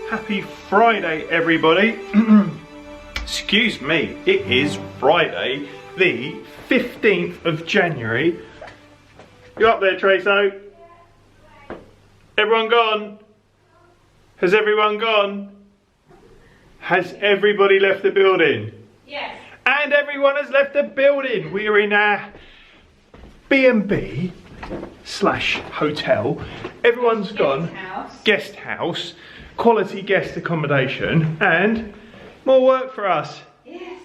Happy Friday, everybody. Excuse me, it is Friday, the 15th of January. You up there, Tracey? Everyone gone? Has everyone gone? Has everybody left the building? Yes. And everyone has left the building. We are in our B&B slash hotel. Everyone's gone. Guest house. Quality guest accommodation. And more work for us. Yes.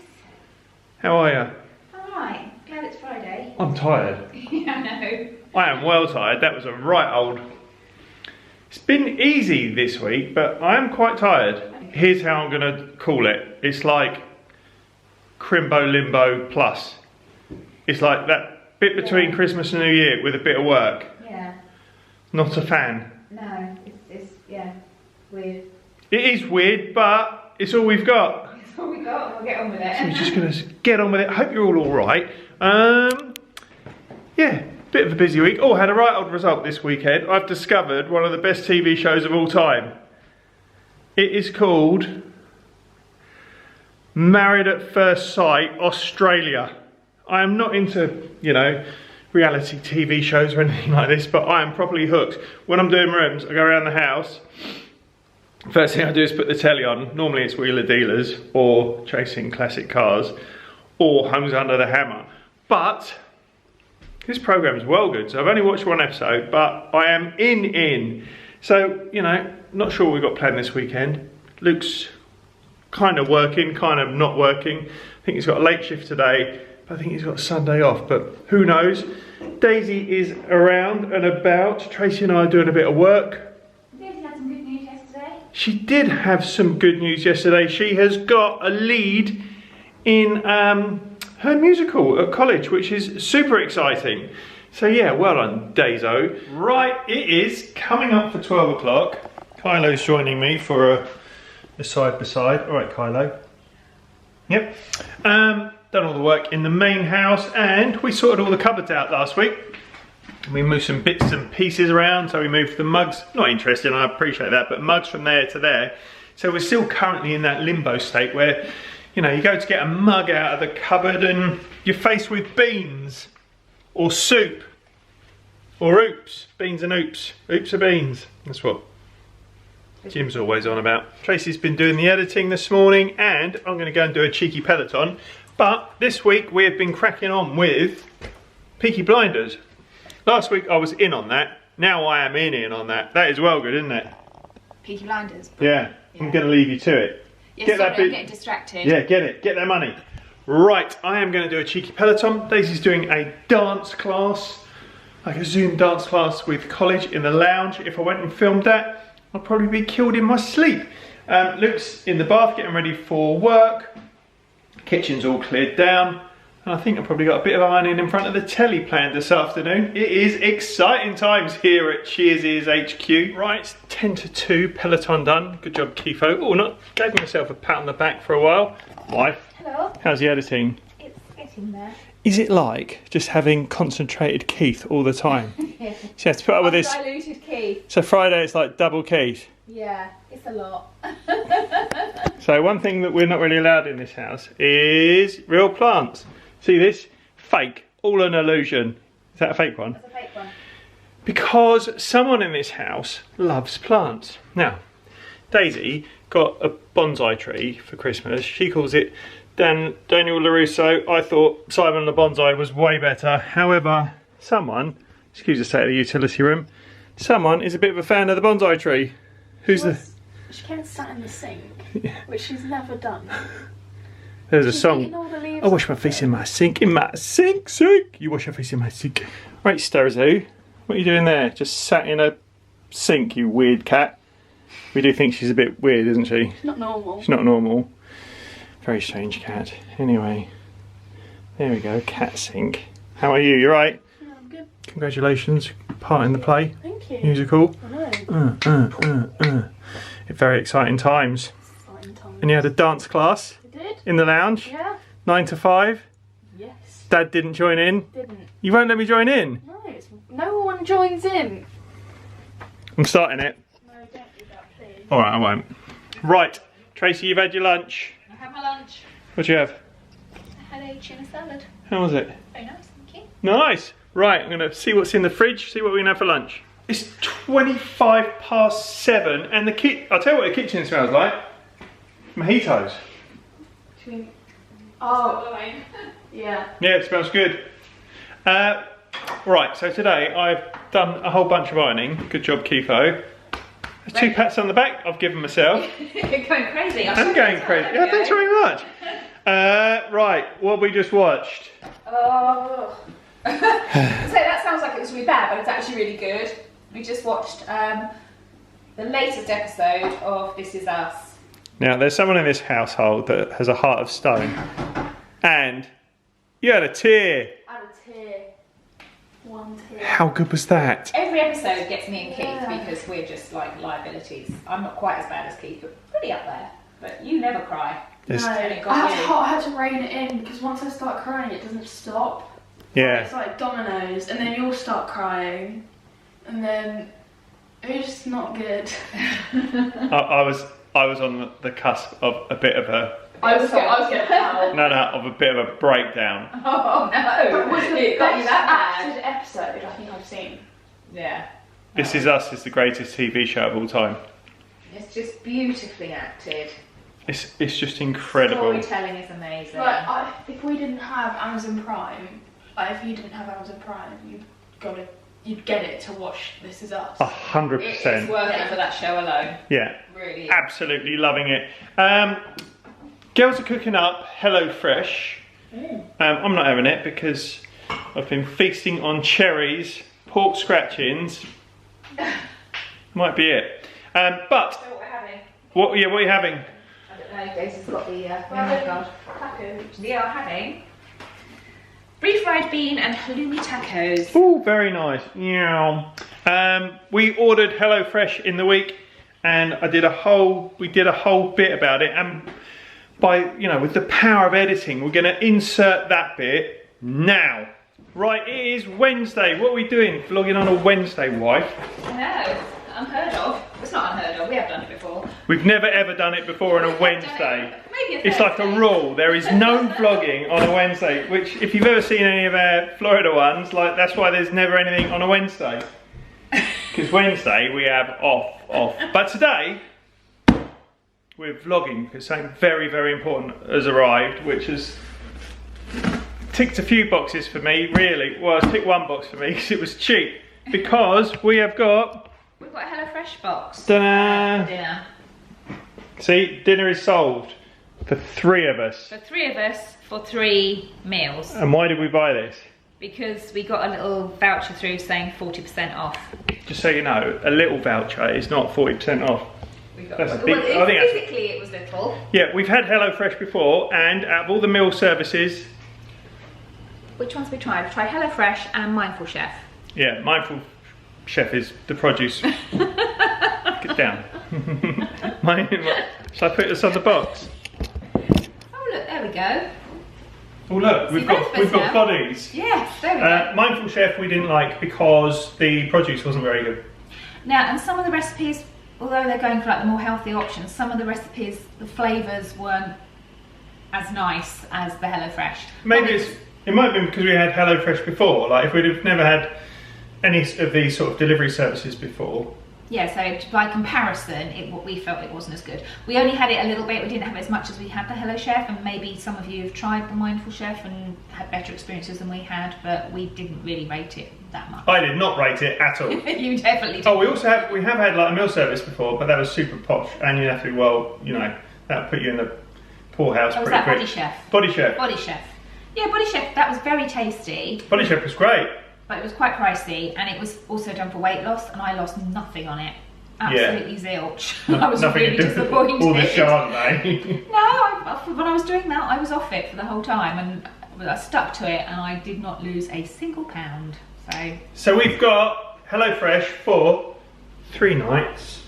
How are you? Alright. Glad it's Friday. I'm tired. Yeah, I know. I am well tired. That was a right old... It's been easy this week, but I am quite tired. Here's how I'm going to call it. It's like Crimbo Limbo Plus. It's like that bit between Christmas and New Year with a bit of work. Yeah. Not a fan. No, it's yeah, weird. It is weird, but it's all we've got. It's all we got, we'll get on with it. So we're just going to get on with it. I hope you're all alright. Yeah, bit of a busy week. Oh, had a right old result this weekend. I've discovered one of the best TV shows of all time. It is called Married at First Sight, Australia. I am not into, you know, reality TV shows or anything like this, but I am properly hooked. When I'm doing rooms, I go around the house. First thing I do is put the telly on. Normally it's Wheeler Dealers or Chasing Classic Cars or Homes Under the Hammer. But this programme is well good, so I've only watched one episode, but I am in. So, you know, not sure what we've got planned this weekend. Luke's kind of working, kind of not working. I think he's got a late shift today, but I think he's got Sunday off, but who knows. Daisy is around and about. Tracy and I are doing a bit of work. Daisy had some good news yesterday. She did have some good news yesterday. She has got a lead in her musical at college, which is super exciting. So yeah, well done, Daiso. Right, it is coming up for 12 o'clock. Kylo's joining me for a side-by-side. All right, Kylo. Yep. Done all the work in the main house, and we sorted all the cupboards out last week. We moved some bits and pieces around, so we moved the mugs. Not interesting, I appreciate that, but mugs from there to there. So we're still currently in that limbo state where, you know, you go to get a mug out of the cupboard and you're faced with beans. Or soup, or oops, beans and oops of beans. That's what Jim's always on about. Tracy's been doing the editing this morning, and I'm going to go and do a cheeky Peloton. But this week we have been cracking on with Peaky Blinders. Last week I was in on that. Now I am in on that. That is well good, isn't it? Peaky Blinders. Yeah, I'm going to leave you to it. Yeah, get sorry, that bit. I'm getting distracted. Yeah, get it. Get that money. Right, I am going to do a cheeky Peloton. Daisy's doing a dance class, like a Zoom dance class with college in the lounge. If I went and filmed that, I'd probably be killed in my sleep. Luke's in the bath getting ready for work. Kitchen's all cleared down. And I think I've probably got a bit of ironing in front of the telly planned this afternoon. It is exciting times here at Cheers' HQ. Right, it's 10 to 2, Peloton done. Good job, Kifo. Oh, not gave myself a pat on the back for a while. Wife. Hello. How's the editing? It's getting there. Is it like just having concentrated Keith all the time? Yeah. So you have to put up with this. Diluted Keith. So Friday it's like double Keith. Yeah, it's a lot. So one thing that we're not really allowed in this house is real plants. See this? Fake. All an illusion. Is that a fake one? That's a fake one. Because someone in this house loves plants. Now, Daisy got a bonsai tree for Christmas. She calls it Daniel LaRusso. I thought Simon the Bonsai was way better. However, someone, excuse the state of the utility room, someone is a bit of a fan of the bonsai tree. Who's She came and sat in the sink, Yeah. which she's never done. There's a She's song. eaten all the leaves I wash my face in my sink, sink. You wash your face in my sink. Right, Starzo, what are you doing there? Just sat in a sink, you weird cat. We do think she's a bit weird, isn't she? She's not normal. She's not normal. Very strange cat. Anyway, there we go, cat sink. How are you? You right? Yeah, I'm good. Congratulations, part in the play. Thank you. Musical. I know. Very exciting times. Exciting times. And you had a dance class I did? in the lounge, Yeah. 9 to 5. Yes. Dad didn't join in. Didn't. You won't let me join in. No, no one joins in. I'm starting it. No, don't do that, please. Alright, I won't. Right, Tracy, you've had your lunch. I had my lunch. What'd you have? I had a tuna salad. How was it? Very nice, thank you. Nice. Right, I'm gonna see what's in the fridge, see what we're gonna have for lunch. It's 7:25 and the I'll tell you what the kitchen smells like. Mojitos. Oh, yeah. Yeah, it smells good. Right, so today I've done a whole bunch of ironing. Good job, Kifo. 2 pats on the back I've given myself. You're going crazy. I'm going crazy. Yeah, thanks very much. Right, what we just watched. Oh. So that sounds like it was really bad, but it's actually really good. We just watched the latest episode of This Is Us. Now, there's someone in this household that has a heart of stone. And you had a tear. I had a tear. One tear. How good was that? Every episode gets me and Keith because we're just like liabilities. I'm not quite as bad as Keith, but pretty up there. But you never cry. There's- No, And it got you. I had to rein it in because once I start crying, it doesn't stop. Yeah. It's like dominoes, and then you'll start crying, and then it's just not good. I was on the cusp of a bit of a I was getting power. of a bit of a breakdown. Oh no! Was the It got you best that acted episode I think I've seen. bad. Yeah. This Is Us is the greatest TV show of all time. It's just beautifully acted. It's just incredible. Storytelling is amazing. Like, if we didn't have Amazon Prime, if you didn't have Amazon Prime, you'd get it to watch This Is Us. 100%. It's worth it for that show alone. Yeah. Really. Absolutely loving it. Girls are cooking up HelloFresh. I'm not having it because I've been feasting on cherries, pork scratchings. Might be it. But So what we're having? what are you having? I don't know. Daisy's got the Well, card. tacos. We are having refried bean and halloumi tacos. Oh, very nice. Yeah. We ordered HelloFresh in the week, and we did a whole bit about it. And with the power of editing, we're going to insert that bit now. Right, it is Wednesday. What are we doing? Vlogging on a Wednesday, wife? I know. Unheard of. It's not unheard of. We have done it before. We've never ever done it before on a Wednesday. It's like a rule. There is no vlogging on a Wednesday, which if you've ever seen any of our Florida ones, like that's why there's never anything on a Wednesday. Because Wednesday we have off. But today, we're vlogging because something very, very important has arrived, which has ticked a few boxes for me, really. Well, it's ticked one box for me because it was cheap. Because we have got... We've got a HelloFresh box. Ta-da! For dinner. See, dinner is solved for 3 of us. For 3 of us, for 3 meals. And why did we buy this? Because we got a little voucher through saying 40% off. Just so you know, a little voucher is not 40% off. We got That's a well, big- I think that's- physically it was little. Yeah, we've had HelloFresh before, and out of all the meal services, Which ones have we tried? We've tried HelloFresh and Mindful Chef. yeah, Mindful Chef is the produce. Get down. Shall I put this on the box? Oh look, there we go. Oh look, See, we've got both of us now. bodies. Yes, there we go. Mindful Chef we didn't like because the produce wasn't very good. Now, and some of the recipes, although they're going for like the more healthy options, some of the recipes, the flavours weren't as nice as the HelloFresh. Maybe it might have been because we had HelloFresh before. Like if we'd have never had any of these sort of delivery services before. Yeah, so by comparison, we felt it wasn't as good. We only had it a little bit, we didn't have as much as we had the Hello Chef, and maybe some of you have tried the Mindful Chef and had better experiences than we had, but we didn't really rate it that much. I did not rate it at all. You definitely did. Oh, we have had like a meal service before, but that was super posh, and you have to that'll put you in the poorhouse Oh, was pretty that quick. Body Chef? Body Chef. Body Chef. Yeah, Body Chef, that was very tasty, Body Chef was great. but it was quite pricey, and it was also done for weight loss, and I lost nothing on it. Absolutely zilch. I was Nothing really to do with disappointed. all the Chardonnay. No, when I was doing that, I was off it for the whole time, and I stuck to it, and I did not lose a single pound. So we've got HelloFresh for 3 nights.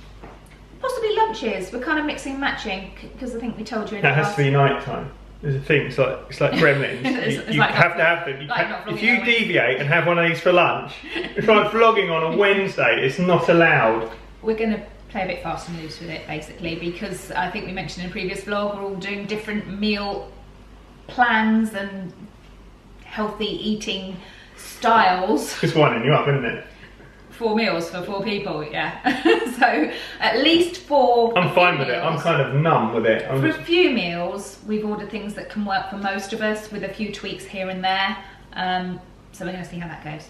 Possibly lunches. We're kind of mixing and matching because I think we told you in That the has to be night time. There's a thing. It's like gremlins. It's you like have not- to have them. like not If vlogging you on Wednesday. deviate and have one of these for lunch, it's like vlogging on a Wednesday. It's not allowed. We're going to play a bit fast and loose with it, basically, because I think we mentioned in a previous vlog, we're all doing different meal plans and healthy eating styles. It's winding you up, isn't it? 4 meals for 4 people, yeah. So at least 4. I'm fine with it. I'm kind of numb with it. For a few meals, we've ordered things that can work for most of us with a few tweaks here and there. So we're going to see how that goes.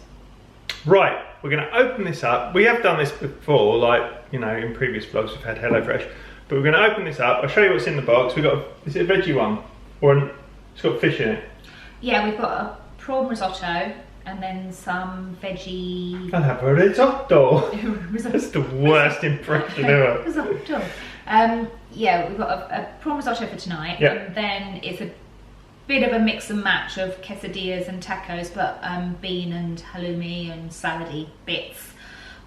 Right, we're going to open this up. We have done this before, like, you know, in previous vlogs we've had HelloFresh. But we're going to open this up. I'll show you what's in the box. We've got, is it a veggie one? Or it's got fish in it? Yeah, we've got a prawn risotto and then some veggie... I'll have a risotto. Risotto. That's the worst impression ever. Risotto. Yeah, we've got a prawn risotto for tonight. Yeah. And then it's a bit of a mix and match of quesadillas and tacos, but bean and halloumi and salady bits,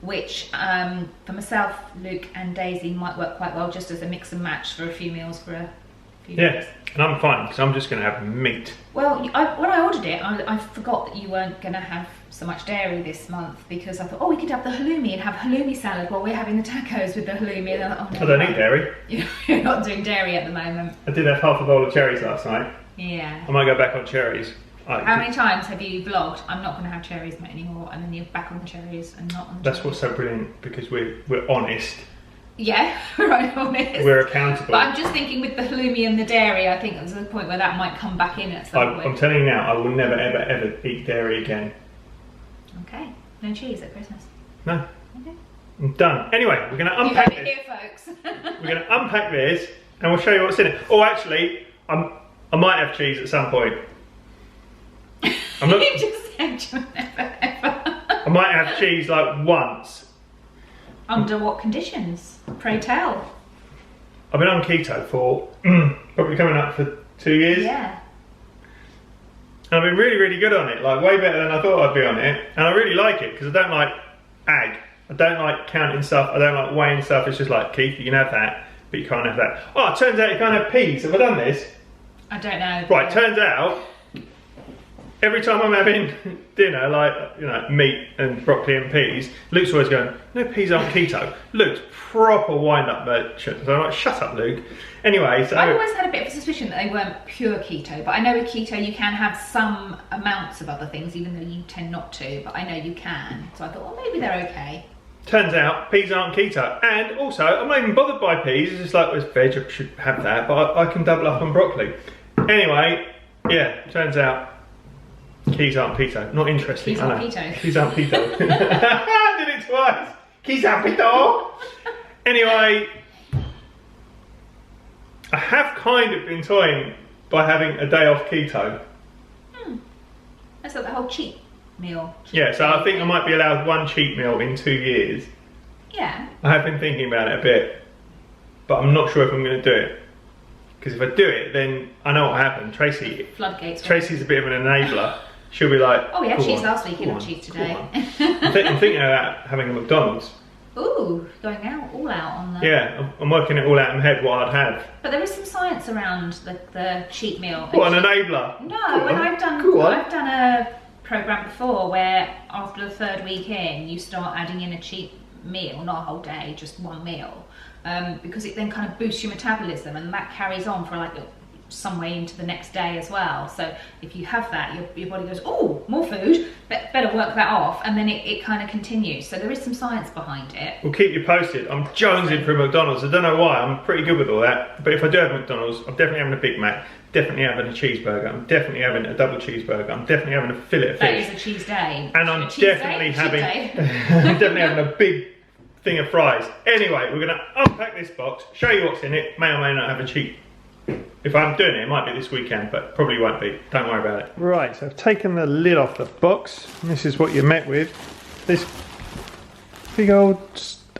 which for myself, Luke and Daisy might work quite well just as a mix and match for a few meals for a few days. And I'm fine because I'm just going to have meat. Well, when I ordered it, I forgot that you weren't going to have so much dairy this month, because I thought, oh, we could have the halloumi and have halloumi salad while we're having the tacos with the halloumi. And I, thought, oh, no, I don't eat dairy. You're not doing dairy at the moment. I did have half a bowl of cherries last night. Yeah. I might go back on cherries. How many times have you vlogged, I'm not going to have cherries anymore, and then you're back on the cherries and not on the That's cherries? what's so brilliant, because we're honest. Yeah, right, honest. We're accountable. But I'm just thinking with the halloumi and the dairy, I think there's a point where that might come back in at some point. I'm telling you now, I will never ever ever eat dairy again. Okay, no cheese at Christmas. No. Okay. I'm done. Anyway, we're going to You unpack heard it this. here, folks. We're going to unpack this, and we'll show you what's in it. Oh, actually, I might have cheese at some point. I'm not. You just said you'll never ever. I might have cheese like once. Under what conditions? Pray tell. I've been on keto for probably coming up for 2 years. Yeah. And I've been really, really good on it. Like way better than I thought I'd be on it. And I really like it because I don't like ag. I don't like counting stuff. I don't like weighing stuff. It's just like, Keith, you can have that, but you can't have that. Oh, it turns out you can't have peas. Have I done this? I don't know. Right, turns out every time I'm having dinner, like, you know, meat and broccoli and peas, Luke's always going, no, peas aren't keto. Luke's proper wind-up merchant. So I'm like, shut up, Luke. Anyway, so... I've always had a bit of a suspicion that they weren't pure keto, but I know with keto you can have some amounts of other things, even though you tend not to, but I know you can. So I thought, well, maybe they're okay. Turns out, peas aren't keto. And also, I'm not even bothered by peas. It's just like, well, it's veg, I should have that, but I can double up on broccoli. Anyway, yeah, turns out, keys aren't keto. Not interesting. Keys aren't keto. Keys aren't keto. I did it twice. Keys aren't keto. Anyway, I have kind of been toying by having a day off keto. That's like the whole cheat meal. Yeah, so I think I might be allowed one cheat meal in 2 years. Yeah. I have been thinking about it a bit, but I'm not sure if I'm going to do it. Because if I do it, then I know what happened. Floodgates. Tracy's a bit of an enabler. She'll be like, oh, we had "Go cheese on, last week, you go had on, cheese go today." on." I'm thinking about having a McDonald's. Ooh, going out, all out on the... Yeah, I'm working it all out in my head what I'd have. But there is some science around the cheat meal. What, an enabler? No, Go and on, I've go on. done a program before where after the 3rd week in, you start adding in a cheat meal, not a whole day, just one meal, because it then kind of boosts your metabolism, and that carries on for like some way into the next day as well. So if you have that, your body goes, oh, more food, better work that off, and then it kind of continues. So there is some science behind it. We'll keep you posted. I'm jonesing for a McDonald's. I don't know why. I'm pretty good with all that. But if I do have McDonald's, I'm definitely having a Big Mac, definitely having a cheeseburger, I'm definitely having a double cheeseburger, I'm definitely having a fillet of fish. That is a cheese day. And I'm definitely having I'm definitely having a big thing of fries. Anyway, we're going to unpack this box, show you what's in it. May or may not have a cheat. If I'm doing it, it might be this weekend, but probably won't be. Don't worry about it. Right, so I've taken the lid off the box, and this is what you're met with. This big old...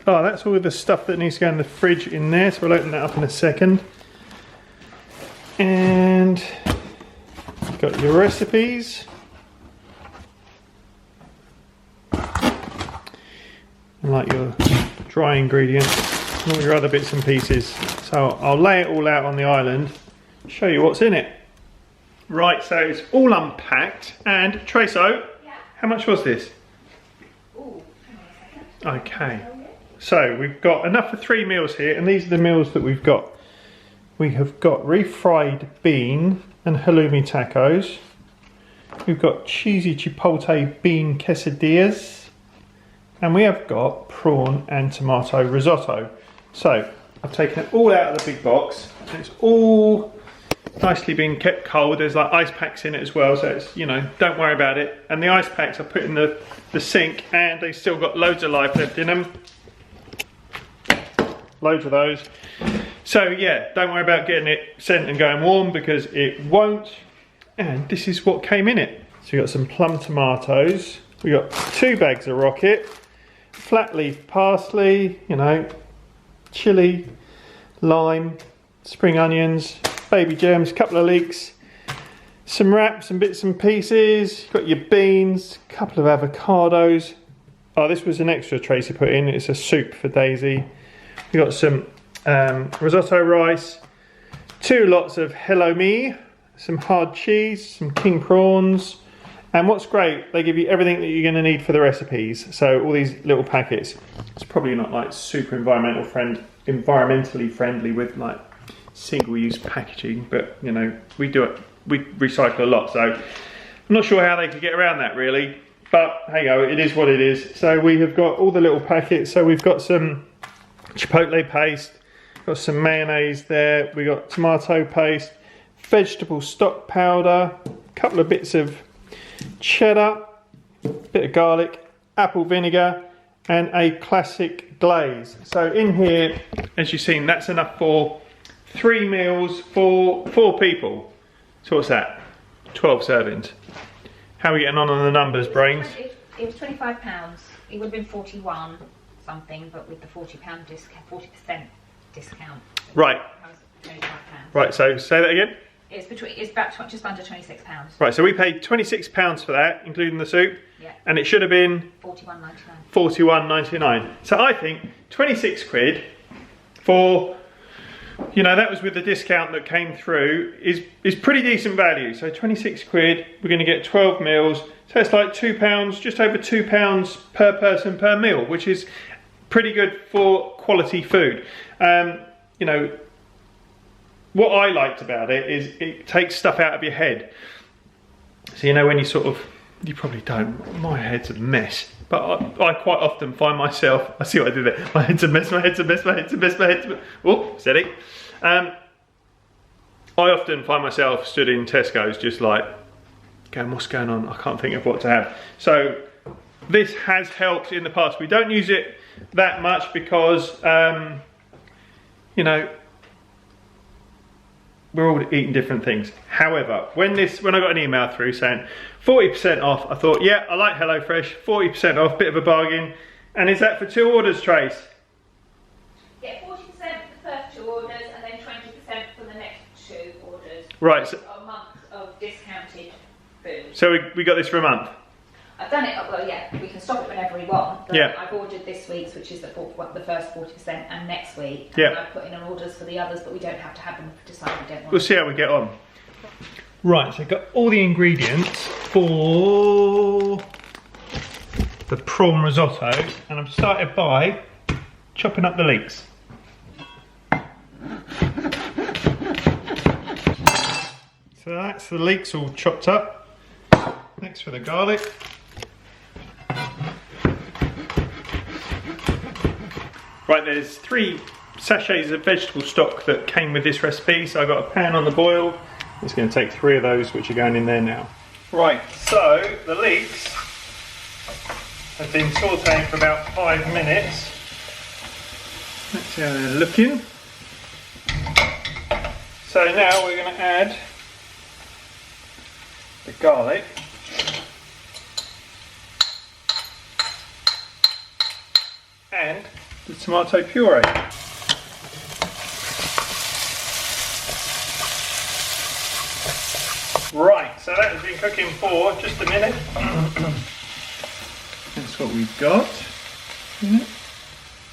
Oh, that's all the stuff that needs to go in the fridge in there, so we'll open that up in a second. And you've got your recipes. And like your dry ingredients, and all your other bits and pieces. So I'll lay it all out on the island, show you what's in it. Right, so it's all unpacked, and Trace, Yeah. how much was this? Ooh, hang on a second. Okay. So we've got enough for 3 meals here, and these are the meals that we've got. We have got refried bean and halloumi tacos. We've got cheesy chipotle bean quesadillas. And we have got prawn and tomato risotto. So I've taken it all out of the big box. And it's all nicely been kept cold. There's like ice packs in it as well, so it's, you know, don't worry about it. And the ice packs I put in the sink, and they've still got loads of life left in them. Loads of those. So yeah, don't worry about getting it sent and going warm, because it won't. And this is what came in it. So we got some plum tomatoes. We got 2 bags of rocket, flat leaf parsley, you know, chilli, lime, spring onions, baby germs, couple of leeks, some wraps and bits and pieces. You've got your beans, a couple of avocados. Oh, this was an extra Tracy put in. It's a soup for Daisy. We've got some risotto rice, 2 lots of halloumi, some hard cheese, some king prawns. And what's great, they give you everything that you're going to need for the recipes. So all these little packets. It's probably not like super environmentally friendly with like single-use packaging, but you know, we do it. We recycle a lot, so I'm not sure how they could get around that really. But hey go, it is what it is. So we have got all the little packets. So we've got some chipotle paste, got some mayonnaise there. We got tomato paste, vegetable stock powder, a couple of bits of cheddar, bit of garlic, apple vinegar, and a classic glaze. So in here, as you've seen, that's enough for 3 meals for 4 people. So what's that? 12 servings. How are we getting on the numbers, Brains? It was £25. It would have been 41 something, but with the £40 discount, 40% discount. Right. £25. Right. So say that again. It's about just under £26. Right, so we paid £26 for that, including the soup, yeah. And it should have been £41.99. £41.99. So I think 26 quid for, you know, that was with the discount that came through, is pretty decent value. So 26 quid, we're going to get 12 meals, so it's like £2, just over £2 per person per meal, which is pretty good for quality food. You know, what I liked about it is it takes stuff out of your head. So you know, when you probably don't, my head's a mess, but I quite often find myself, I see what I did there, my head's a mess, my head's a mess, my head's a mess, my head's a mess, oh, steady. I often find myself stood in Tesco's just like, going, what's going on, I can't think of what to have. So this has helped in the past. We don't use it that much because, you know, we're all eating different things. However, when I got an email through saying 40% off, I thought, yeah, I like HelloFresh, 40% off, bit of a bargain. And is that for 2 orders, Trace? Yeah, 40% for the first 2 orders, and then 20% for the next 2 orders. Right. So a month of discounted food. So we got this for a month? I've done it, well yeah, we can stop it whenever we want, but yeah. I've ordered this week's, which is the first 40%, and next week, and yeah. I've put in an orders for the others, but we don't have to have them decided we don't want. We'll see how we get on. Right, so I've got all the ingredients for the prawn risotto, and I've started by chopping up the leeks. So that's the leeks all chopped up. Next for the garlic. Right, there's 3 sachets of vegetable stock that came with this recipe, so I've got a pan on the boil. It's going to take 3 of those, which are going in there now. Right, so the leeks have been sautéing for about 5 minutes. Let's see how they're looking. So now we're going to add the garlic. And the tomato puree. Right, so that has been cooking for just a minute. That's what we've got.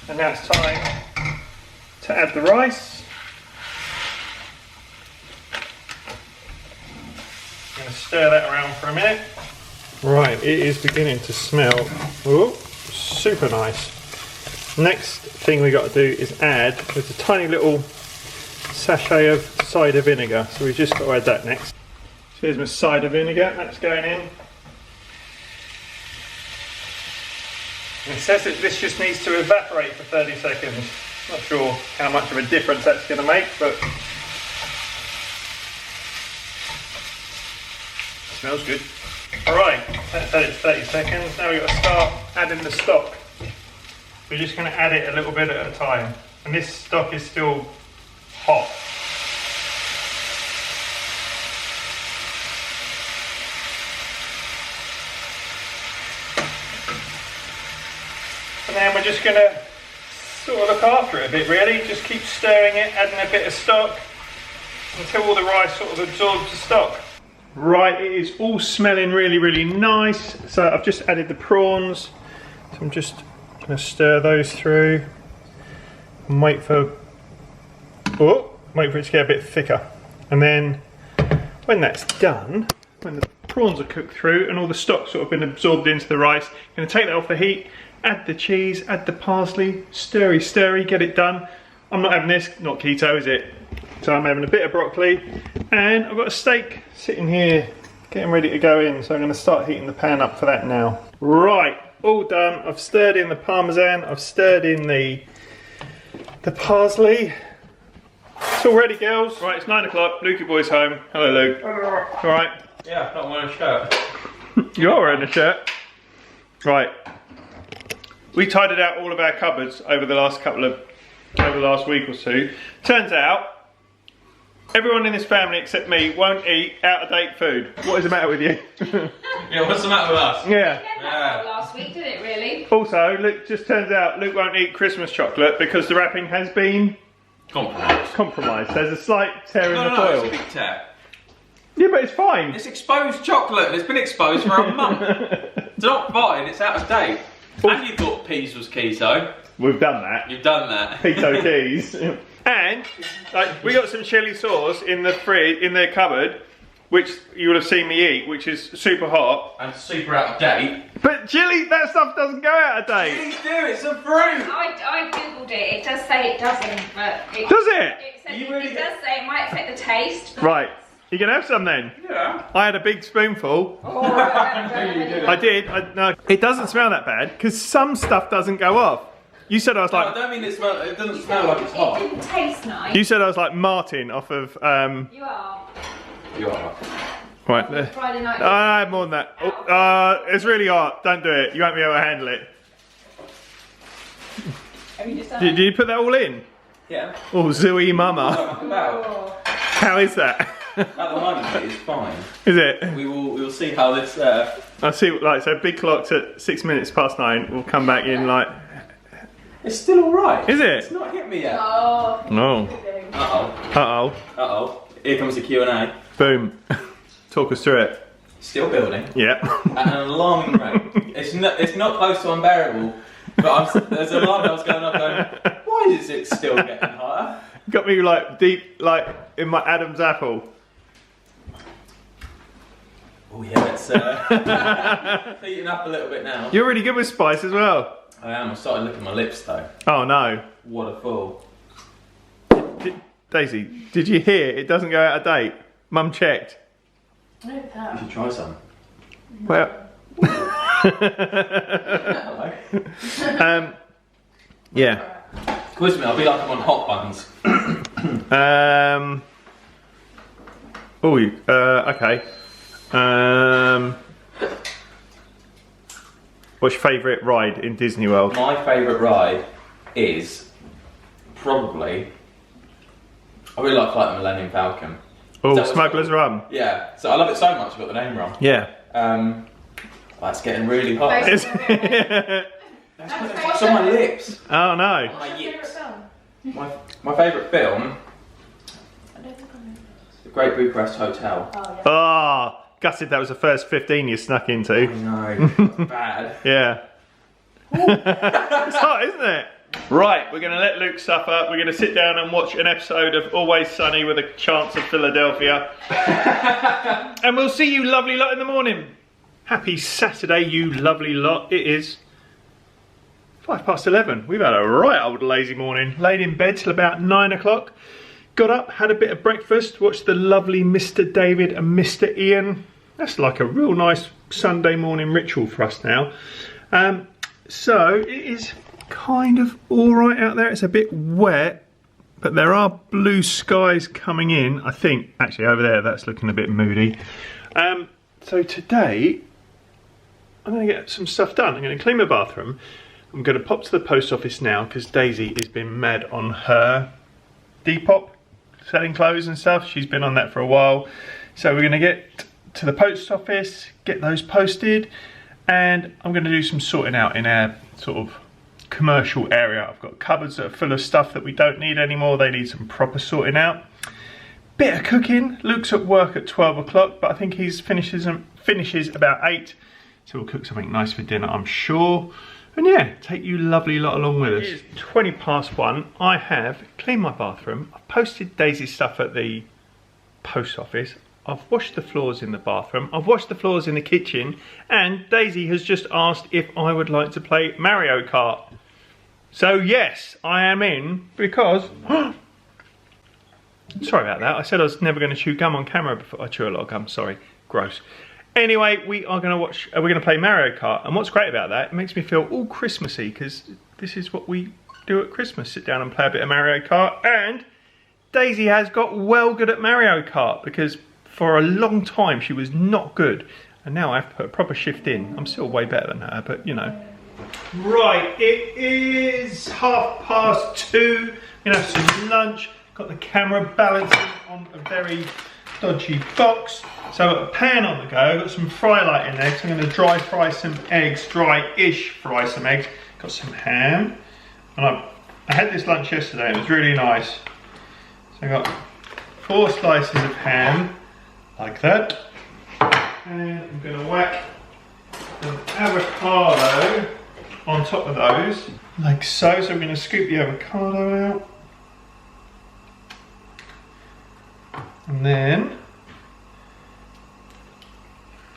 And now it's time to add the rice. I'm going to stir that around for a minute. Right, it is beginning to smell, ooh, super nice. Next thing we got to do is add, there's a tiny little sachet of cider vinegar, so we've just got to add that next. So here's my cider vinegar, that's going in. And it says that this just needs to evaporate for 30 seconds. Not sure how much of a difference that's going to make, but it smells good. Alright, that's added 30 seconds. Now we've got to start adding the stock. We're just going to add it a little bit at a time. And this stock is still hot. And then we're just going to sort of look after it a bit really. Just keep stirring it, adding a bit of stock until all the rice sort of absorbs the stock. Right, it is all smelling really, really nice. So I've just added the prawns. So I'm just going to stir those through and wait for it to get a bit thicker. And then when that's done, when the prawns are cooked through and all the stock's sort of been absorbed into the rice, I'm going to take that off the heat, add the cheese, add the parsley, stirry, stirry, get it done. I'm not having this, not keto, is it? So I'm having a bit of broccoli, and I've got a steak sitting here, getting ready to go in. So I'm going to start heating the pan up for that now. Right, all done. I've stirred in the parmesan, I've stirred in the parsley. It's all ready, girls. Right, it's 9 o'clock. Lukey boy's home. Hello, Luke. All right. Yeah, I'm not wearing a shirt. You're wearing a shirt. Right. We tidied out all of our cupboards over the last week or two. Turns out, everyone in this family except me won't eat out-of-date food. What is the matter with you? Yeah, what's the matter with us? Yeah. Last week, did it really? Also, Luke, just turns out Luke won't eat Christmas chocolate because the wrapping has been compromised. There's a slight tear in the foil. It's a big tear. Yeah, but it's fine. It's exposed chocolate and it's been exposed for a month. It's not fine, it's out of date. And you thought peas was keto. We've done that. You've done that. Keto keys. And like, we got some chili sauce in the cupboard, which you would have seen me eat, which is super hot. And super out of date. But chili, that stuff doesn't go out of date. Chilies do, it's a fruit. I googled it. It does say it doesn't, but it Does it? It does say it might affect the taste. Right. You can have some then. Yeah. I had a big spoonful. Oh, I did. No, it doesn't smell that bad because some stuff doesn't go off. You said I was like. No, I don't mean it doesn't smell like it's hot. It didn't taste nice. You said I was like Martin off of. You are. You are. Right there. Friday night. I have more than that. It's really hot. Don't do it. You won't be able to handle it. Have you just done Did you put that all in? Yeah. Oh, zooey mama. About. How is that? At the moment, it's fine. Is it? We will see how this. I see. Like so, big clock's at 6 minutes past 9. We'll come back in like. It's still all right. Is it? It's not hit me yet. Oh. No. Uh Uh oh. Here comes the Q&A. Boom. Talk us through it. Still building. Yeah. At an alarming rate. It's not close to unbearable. But there's an alarm bells going off going, why is it still getting hotter? Got me like deep, like in my Adam's apple. Oh yeah, it's heating up a little bit now. You're really good with spice as well. I am. I'm starting to look at my lips though. Oh no. What a fool. Daisy, did you hear? It doesn't go out of date. Mum checked. You should try some. Well. Yeah. Quiz me, I'll be like I'm on hot buns. Okay. What's your favourite ride in Disney World? My favourite ride is probably. I really like the Millennium Falcon. Oh, Smuggler's Run. Yeah, so I love it so much I got the name wrong. Yeah. That's getting really hot. It's It's on my lips. Oh no. My yips. My favourite film. The Great Bucharest Hotel. Oh, gutted that was the first 15 you snuck into. No, bad. Yeah. It's hot, isn't it? Right, we're going to let Luke suffer. We're going to sit down and watch an episode of Always Sunny with a Chance of Philadelphia. And we'll see you lovely lot in the morning. Happy Saturday, you lovely lot. It is 11. We've had a right old lazy morning. Laid in bed till about 9 o'clock. Got up, had a bit of breakfast, watched the lovely Mr. David and Mr. Ian. That's like a real nice Sunday morning ritual for us now. So it is kind of alright out there. It's a bit wet, but there are blue skies coming in. I think, actually over there, that's looking a bit moody. So today, I'm going to get some stuff done. I'm going to clean my bathroom. I'm going to pop to the post office now because Daisy has been mad on her Depop, selling clothes and stuff. She's been on that for a while. So we're going to get to the post office, get those posted, and I'm going to do some sorting out in our sort of commercial area. I've got cupboards that are full of stuff that we don't need anymore. They need some proper sorting out. Bit of cooking. Luke's at work at 12 o'clock, but I think he finishes about 8. So we'll cook something nice for dinner, I'm sure. And yeah, take you lovely lot along with us. It's 20 past 1. I have cleaned my bathroom. I've posted Daisy's stuff at the post office. I've washed the floors in the bathroom. I've washed the floors in the kitchen. And Daisy has just asked if I would like to play Mario Kart. So yes, I am in because... Sorry about that. I said I was never going to chew gum on camera before. I chew a lot of gum, sorry. Gross. Anyway, we're going to play Mario Kart, and what's great about that, it makes me feel all Christmassy, because this is what we do at Christmas, sit down and play a bit of Mario Kart, and Daisy has got well good at Mario Kart, because for a long time she was not good, and now I have to put a proper shift in. I'm still way better than her, but you know. Right, it is 2:30, I'm going to have some lunch, got the camera balancing on a very dodgy box. So I've got a pan on the go, I've got some fry light in there, so I'm going to dry fry some eggs, dry-ish fry some eggs. Got some ham, and I had this lunch yesterday, it was really nice. So I got 4 slices of ham, like that. And I'm going to whack an avocado on top of those, like so. So I'm going to scoop the avocado out. And then,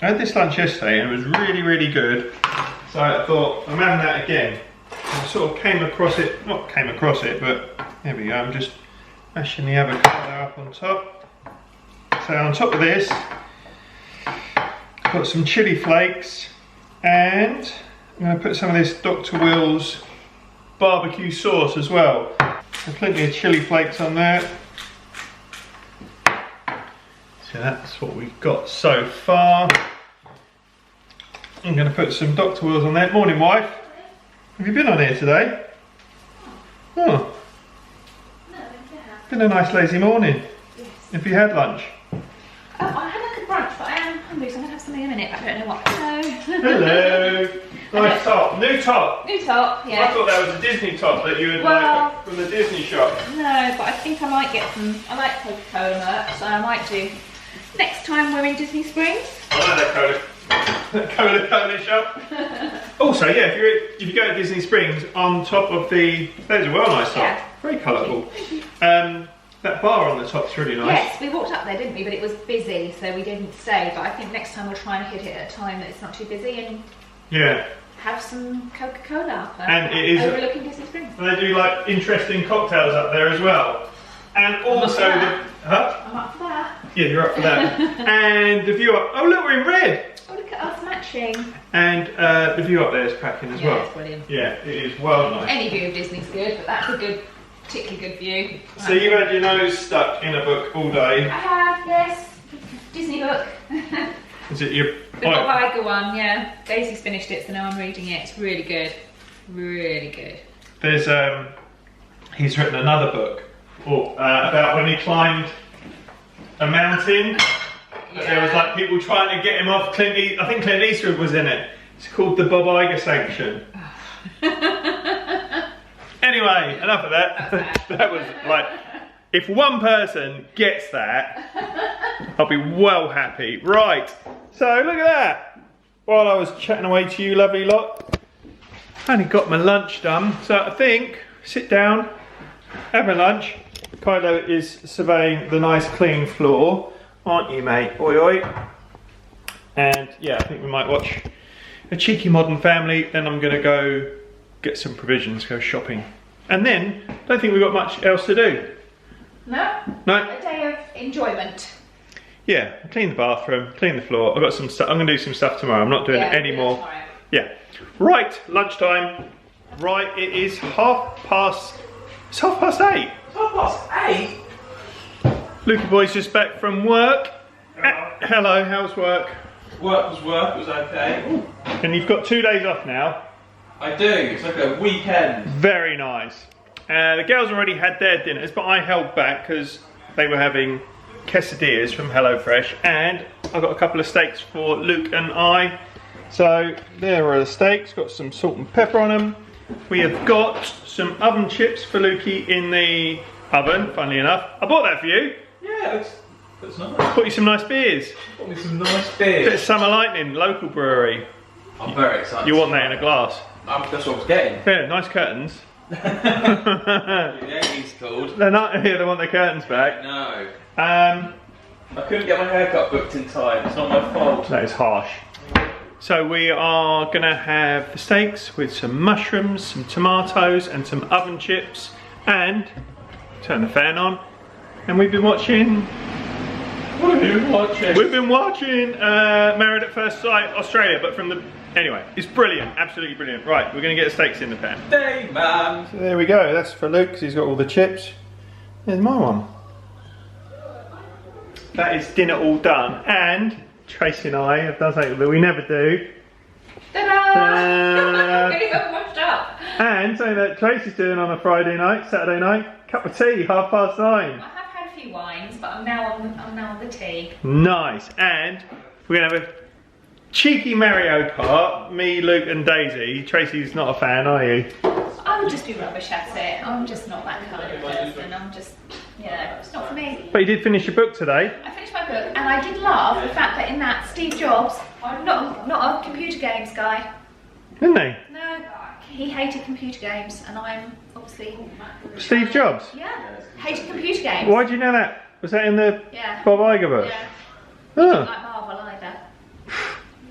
I had this lunch yesterday and it was really, really good. So I thought, I'm having that again. I sort of came across it, not came across it, but there we go. I'm just mashing the avocado up on top. So on top of this, I've got some chili flakes, and I'm going to put some of this Dr. Will's barbecue sauce as well. So plenty of chili flakes on there. So that's what we've got so far. I'm going to put some Dr. Will's on there. Morning, wife. Have you been on here today? Oh. No, yeah. Been a nice lazy morning. Yes. Have you had lunch? I had like a brunch, but I am hungry, so I'm going to have something in a minute. I don't know what. Hello. Hello. Nice top. New top. New top, yeah. I thought that was a Disney top that you had like from the Disney shop. No, but I think I might get some. I like Coca-Cola merch, so I might do. Next time we're in Disney Springs. I like that Cola shop. Also, yeah, if you go to Disney Springs, on top of there's a well nice top. Yeah. Very colourful. That bar on the top's really nice. Yes, we walked up there, didn't we? But it was busy, so we didn't stay. But I think next time we'll try and hit it at a time that it's not too busy and have some Coca-Cola. And it is overlooking Disney Springs. And they do like interesting cocktails up there as well. And also I'm up for that. Yeah, you're up for that. And the view up. Oh look, we're in red. Oh, look at us matching. And the view up there is cracking as well. It's brilliant. Yeah, it is well nice. Any view of Disney's good, but that's a good, particularly good view. So you've had your nose stuck in a book all day. I have, yes. Disney book. Is it your The Bob Iger one, yeah. Daisy's finished it, so now I'm reading it. It's really good. Really good. There's he's written another book about when he climbed a mountain. Yeah. There was like people trying to get him off. I think Clint Eastwood was in it. It's called the Bob Iger Sanction. Anyway, enough of that. That was like, if one person gets that, I'll be well happy. Right, so look at that. While I was chatting away to you lovely lot, I only got my lunch done. So I think, sit down, have my lunch. Kylo is surveying the nice clean floor. Aren't you, mate? Oi, oi. And yeah, I think we might watch a cheeky Modern Family. Then I'm going to go get some provisions, go shopping. And then, don't think we've got much else to do. No? No? A day of enjoyment. Yeah, clean the bathroom, clean the floor. I've got some stuff. I'm going to do some stuff tomorrow. I'm not doing it anymore. Tomorrow. Yeah. Right, lunchtime. Right, it is it's 8:30. It's 8:30? Lukey boy's just back from work. Hello, how's work? Work was okay. Ooh. And you've got 2 days off now. I do, it's like a weekend. Very nice. The girls already had their dinners, but I held back because they were having quesadillas from HelloFresh, and I got a couple of steaks for Luke and I. So there are the steaks, got some salt and pepper on them. We have got some oven chips for Lukey in the oven, funnily enough. I bought that for you. Yeah, that's nice. Bought you some nice beers. Bought me some nice Bit of beers. Summer Lightning, local brewery. I'm very excited. You want that in a glass. That's what I was getting. Yeah, nice curtains. The 80s called. They're not, yeah, they want their curtains back. No. I couldn't get my haircut booked in time. It's not my fault. That is harsh. So we are going to have the steaks with some mushrooms, some tomatoes and some oven chips, and turn the fan on. And we've been watching... What have you been watching? We've been watching Married at First Sight Australia, but from the... Anyway, it's brilliant, absolutely brilliant. Right, we're going to get the steaks in the pan. Day man. So there we go, that's for Luke because he's got all the chips. There's my one. That is dinner all done, and Tracey and I have done something that we never do. Ta-da! Really washed up. And something that Tracey's doing on a Friday night, Saturday night, cup of tea, 9:30. I have had a few wines, but I'm now on the tea. Nice, and we're going to have a cheeky Mario Kart, me, Luke and Daisy. Tracey's not a fan, are you? I would just be rubbish at it. I'm just not that kind of person. I'm just, you know, it's not for me. But you did finish your book today. I finished my book, and I did love the fact that in that Steve Jobs, not a computer games guy. Didn't they? No, he hated computer games, and I'm obviously... Steve Jobs? Yeah, hated computer games. Why do you know that? Was that in the Yeah. Bob Iger book? Yeah. Oh. He didn't like Marvel either.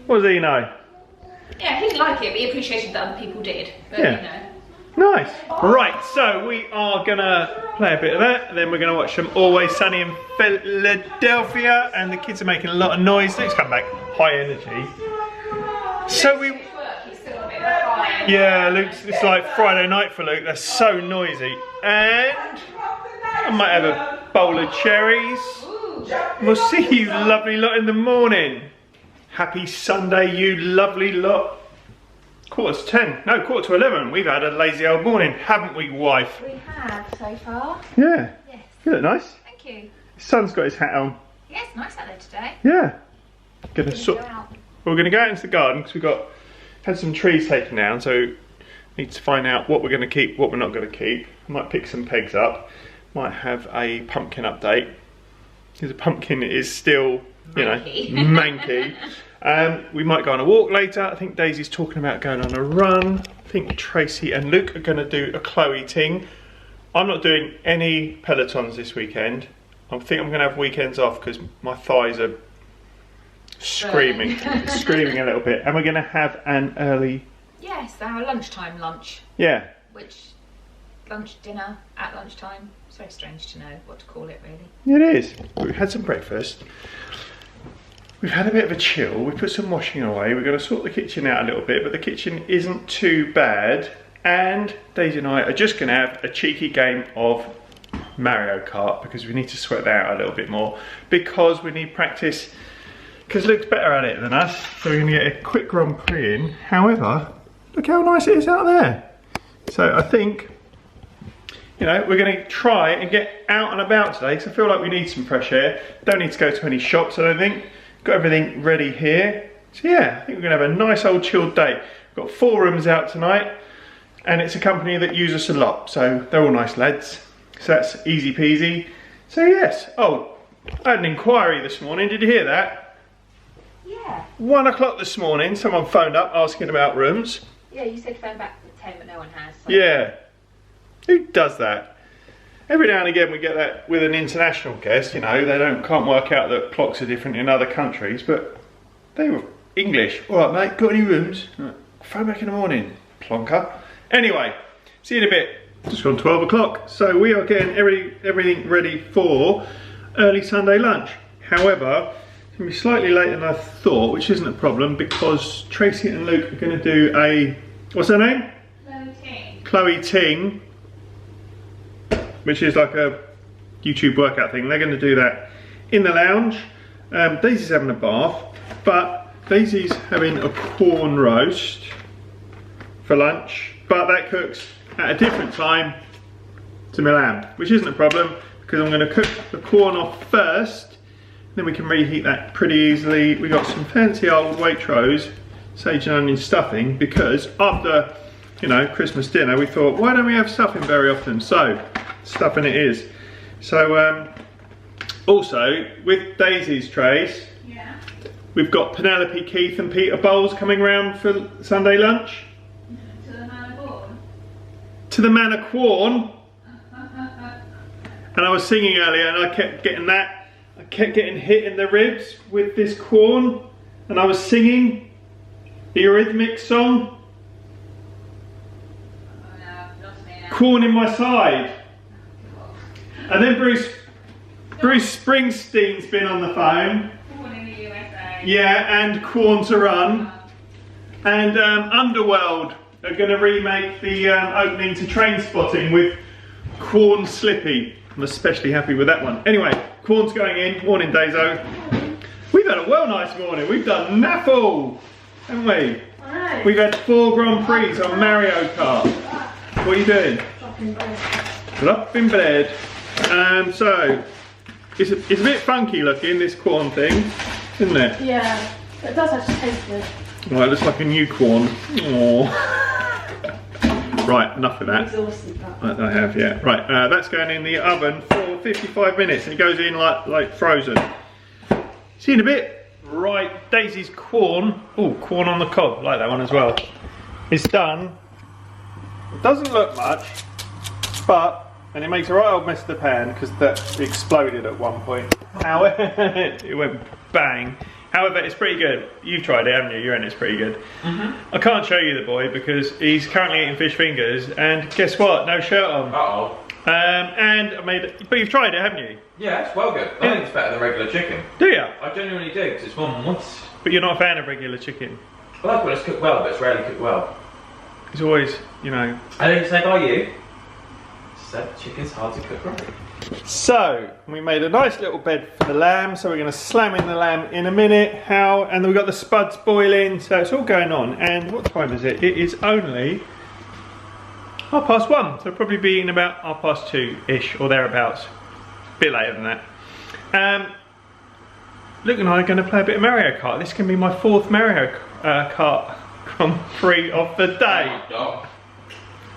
What does he know? Yeah, he didn't like it, but he appreciated that other people did. But, Yeah. you know. Nice. Right, so we are gonna play a bit of that, and then we're gonna watch some Always Sunny in Philadelphia, and the kids are making a lot of noise. Luke's come back high energy. So we... He's still a bit behind. Yeah, Luke's, it's like Friday night for Luke, they're so noisy. And I might have a bowl of cherries. We'll see you lovely lot in the morning. Happy Sunday, you lovely lot. 10:45, no, 11:45. We've had a lazy old morning, haven't we, wife? We have so far. Yeah. Yes. You look nice. Thank you. Son's got his hat on. Yes, nice out there today. Yeah. Go out. We're going to go out into the garden because we've had some trees taken down, so need to find out what we're going to keep, what we're not going to keep. I might pick some pegs up. Might have a pumpkin update because the pumpkin is still, you know, manky. We might go on a walk later. I think Daisy's talking about going on a run. I think Tracey and Luke are going to do a Chloe ting. I'm not doing any pelotons this weekend. I think I'm going to have weekends off because my thighs are screaming, screaming a little bit. And we're going to have an early... Yes, our lunchtime lunch. Yeah. Which, lunch, dinner, at lunchtime. It's very strange to know what to call it, really. It is. We've had some breakfast. We've had a bit of a chill. We put some washing away. We're going to sort the kitchen out a little bit, but the kitchen isn't too bad. And Daisy and I are just going to have a cheeky game of Mario Kart because we need to sweat that out a little bit more because we need practice because Luke's better at it than us. So we're going to get a quick Grand Prix in. However, look how nice it is out there. So I think, you know, we're going to try and get out and about today because I feel like we need some fresh air. Don't need to go to any shops, I don't think. Got everything ready here. So yeah, I think we're going to have a nice old chilled day. We've got 4 rooms out tonight and it's a company that use us a lot. So they're all nice lads. So that's easy peasy. So yes, oh, I had an inquiry this morning. Did you hear that? Yeah. 1 o'clock this morning, someone phoned up asking about rooms. Yeah, you said phone back at 10, but no one has. So. Yeah. Who does that? Every now and again we get that with an international guest, you know, they can't work out that clocks are different in other countries, but they were English. All right, mate, got any rooms? Right. Phone back in the morning, plonker. Anyway, see you in a bit. Just gone 12 o'clock, so we are getting everything ready for early Sunday lunch. However, it's going to be slightly later than I thought, which isn't a problem because Tracy and Luke are going to do a, what's her name? Chloe Ting, which is like a YouTube workout thing. They're going to do that in the lounge. Daisy's having a bath, but Daisy's having a corn roast for lunch, but that cooks at a different time to my lamb, which isn't a problem because I'm going to cook the corn off first, then we can reheat that pretty easily. We got some fancy old Waitrose sage and onion stuffing because after, you know, Christmas dinner we thought, why don't we have stuffing very often? So stuffing it is. So also with Daisy's trays, we've got Penelope, Keith and Peter Bowles coming round for Sunday lunch. To the Man of Quorn. And I was singing earlier and I kept getting that. I kept getting hit in the ribs with this corn. And I was singing the Eurythmics song. Corn in my side. And then Bruce Springsteen's been on the phone. Corn in the USA. Yeah, and Corn to Run. And Underworld are going to remake the opening to Trainspotting with Corn Slippy. I'm especially happy with that one. Anyway, Corn's going in. Morning, Daiso. We've had a well nice morning. We've done naffle, haven't we? Right. We've had 4 Grand Prix on Mario Kart. What are you doing? Chopping bread. Fluffing bread. So, it's a bit funky looking, this corn thing, isn't it? Yeah, it does actually taste good. Well, it looks like a new corn. Aww. Right, enough of that. Exhausted that. I have, yeah. Right, that's going in the oven for 55 minutes and it goes in like frozen. See you in a bit. Right, Daisy's corn. Oh, corn on the cob, like that one as well. It's done. It doesn't look much, but, and it makes a right old mess of the pan because that exploded at one point. However, it went bang. However, it's pretty good. You've tried it, haven't you? You reckon it's pretty good. I can't show you the boy because he's currently eating fish fingers, and guess what? No shirt on. Uh-oh. And I made it, but you've tried it, haven't you? Yeah, it's well good. I think it's better than regular chicken. Do you? I genuinely do, because it's more moist. But you're not a fan of regular chicken. I like when it's cooked well, but it's rarely cooked well. It's always, you know. I think say by you. So chicken's hard to cook right. So we made a nice little bed for the lamb, so we're going to slam in the lamb in a minute. And then we've got the spuds boiling, so it's all going on. And what time is it? It is only 1:30, so we'll probably be in about 2:30-ish or thereabouts. A bit later than that. Luke and I are going to play a bit of Mario Kart. This can be my 4th Mario Kart Grand Prix of the day. Oh my God.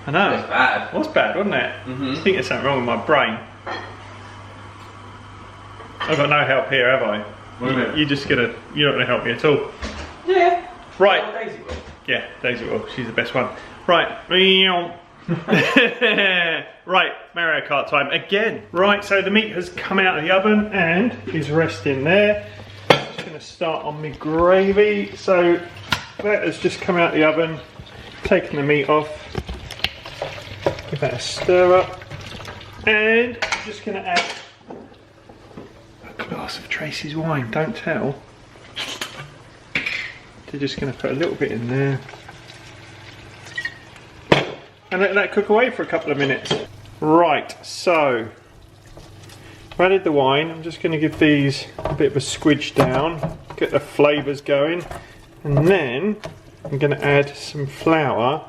I know. That's bad. It was bad, wasn't it? I think there's something wrong with my brain. I've got no help here, have I? What do you mean? You're not gonna help me at all. Yeah. Right. Oh, Daisy will. Yeah, Daisy will. She's the best one. Right. Right, Mario Kart time again. Right, so the meat has come out of the oven and is resting there. Just gonna start on my gravy. So that has just come out of the oven. Taking the meat off. Give that a stir up. And I'm just gonna add a glass of Tracy's wine, don't tell. They're just going to put a little bit in there and let that cook away for a couple of minutes. Right, so I've added the wine. I'm just going to give these a bit of a squidge down, get the flavours going, and then I'm going to add some flour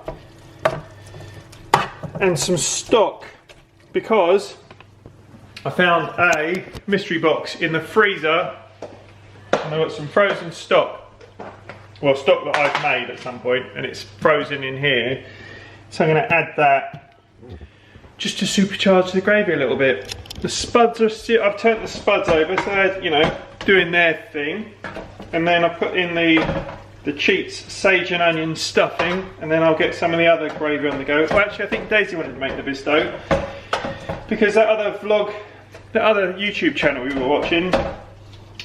and some stock because I found a mystery box in the freezer and I've got some frozen stock. Well, stock that I've made at some point and it's frozen in here. So I'm going to add that just to supercharge the gravy a little bit. The spuds are still, I've turned the spuds over so they're, you know, doing their thing. And then I put in the Cheats sage and onion stuffing and then I'll get some of the other gravy on the go. Well, actually I think Daisy wanted to make the bisto because that other vlog, the other YouTube channel we were watching,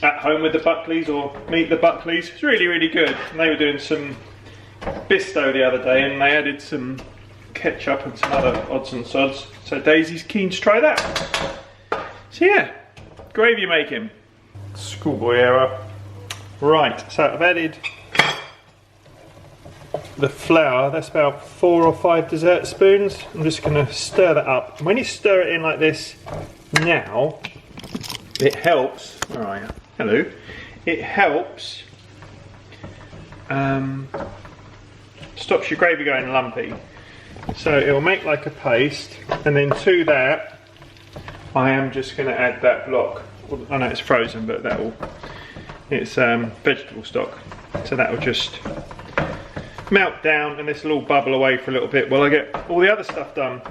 At Home with the Buckleys or Meet the Buckleys, it's really, really good. And they were doing some bisto the other day and they added some ketchup and some other odds and sods. So Daisy's keen to try that. So yeah, gravy making. Schoolboy error. Right, so I've added the flour. That's about 4 or 5 dessert spoons. I'm just going to stir that up. And when you stir it in like this now, it helps. All right, hello. It helps. Stops your gravy going lumpy. So it will make like a paste, and then to that, I am just going to add that block. I know it's frozen, but that will. It's vegetable stock, so that will just melt down, and this will all bubble away for a little bit while I get all the other stuff done.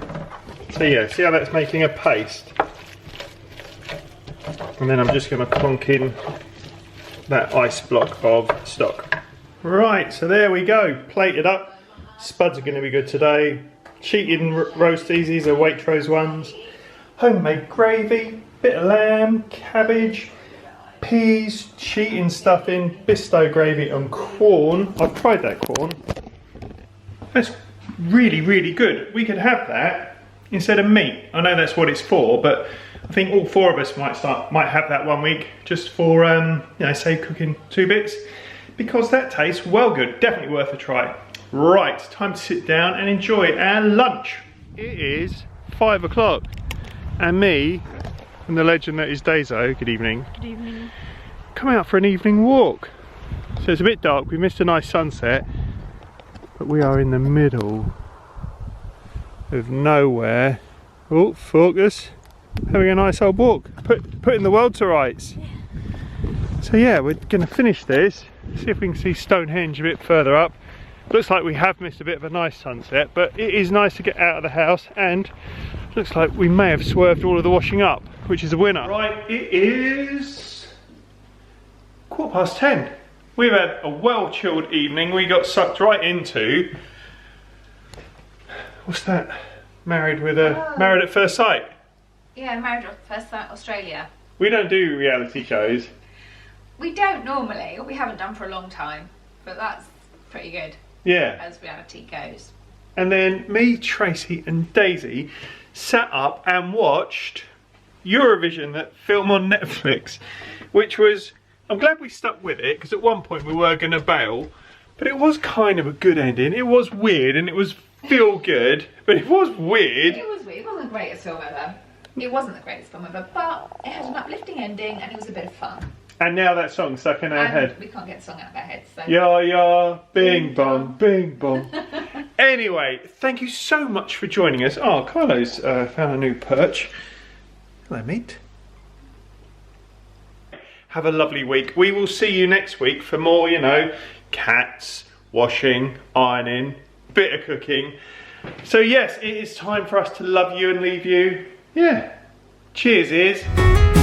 So yeah, see how that's making a paste, and then I'm just going to plonk in that ice block of stock. Right, so there we go, plated up. Spuds are going to be good today. Cheating roasties, these are Waitrose ones. Homemade gravy, bit of lamb, cabbage, peas, cheating stuffing, Bisto gravy and corn. I've tried that corn. That's really, really good. We could have that instead of meat. I know that's what it's for, but I think all 4 of us might have that one week just for, you know, say cooking 2 bits, because that tastes well good. Definitely worth a try. Right, time to sit down and enjoy our lunch. It is 5 o'clock, and me and the legend that is Daiso, good evening. Good evening. Come out for an evening walk. So it's a bit dark, we missed a nice sunset, but we are in the middle of nowhere. Oh, focus. Having a nice old walk, putting the world to rights. So yeah, we're going to finish this, see if we can see Stonehenge a bit further up. Looks like we have missed a bit of a nice sunset, but it is nice to get out of the house, and looks like we may have swerved all of the washing up, which is a winner. Right, it is 10:15. We've had a well-chilled evening. We got sucked right into, what's that? Married at First Sight. Yeah, Married at First Sight Australia. We don't do reality shows. We don't normally, or we haven't done for a long time, but that's pretty good. Yeah. As reality goes. And then me, Tracy and Daisy sat up and watched Eurovision, that film on Netflix, which was, I'm glad we stuck with it, because at one point we were going to bail, but it was kind of a good ending. It was weird and it was feel good, but it was weird. It was weird. It wasn't the greatest film ever. It wasn't the greatest film ever, but it had an uplifting ending and it was a bit of fun. And now that song's stuck in our head. We can't get the song out of our heads, so. Yeah, yeah, bing bong, bing bong. Anyway, thank you so much for joining us. Oh, Carlo's found a new perch. Hello, mate. Have a lovely week. We will see you next week for more, you know, cats, washing, ironing, bit of cooking. So yes, it is time for us to love you and leave you. Yeah. Cheers, ears.